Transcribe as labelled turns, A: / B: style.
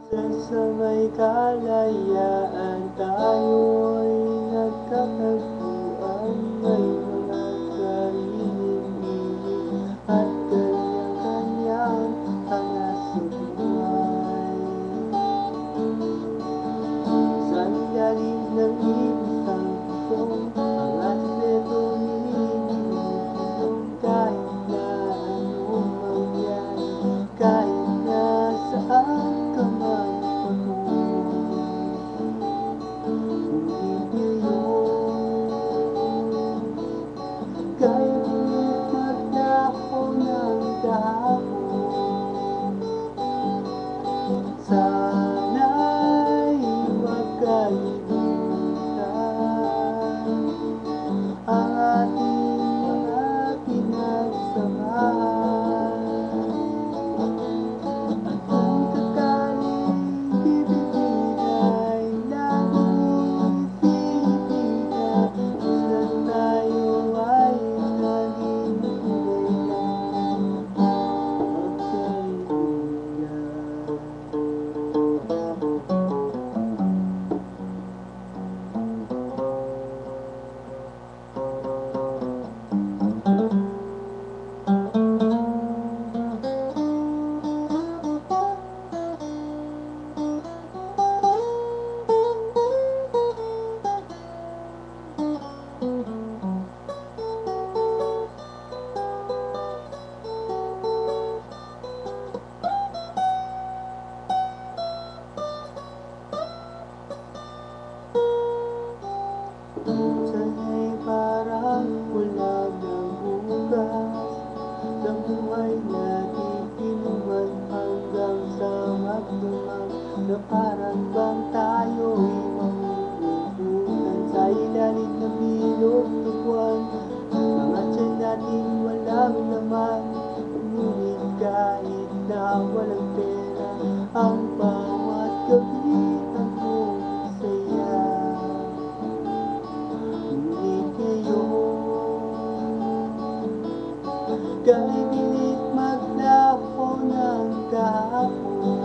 A: Sa may kalayaan tayo'y nagkatagpuan. May mga sariling hilig at kanya-kanyang hangas sa buhay. Sandali ng isang pusong ang aspeto nililibing. Kahit na anong mangyari, kahit na saan ka man patungo, ngunit ngayon kahit maglaho ng dahon, sana'y huwag kalimutan ang ating mga pinagsamahan. At kung sakaling ibigin ay laging ipipigat, na tayo ay naging tunay na sana'y parang wala ng bukas. Sa buhay natin inuman hanggang sa magdamag, na parang bang tayo'y mahuhugutan sa ilalim ng bilog na buwan. Mga tiyan natin walang laman, ngunit kahit na walang pera, ang bawat gabi hanggang saya. Ngunit ngayon kahit pilit maglaho ng kahapon,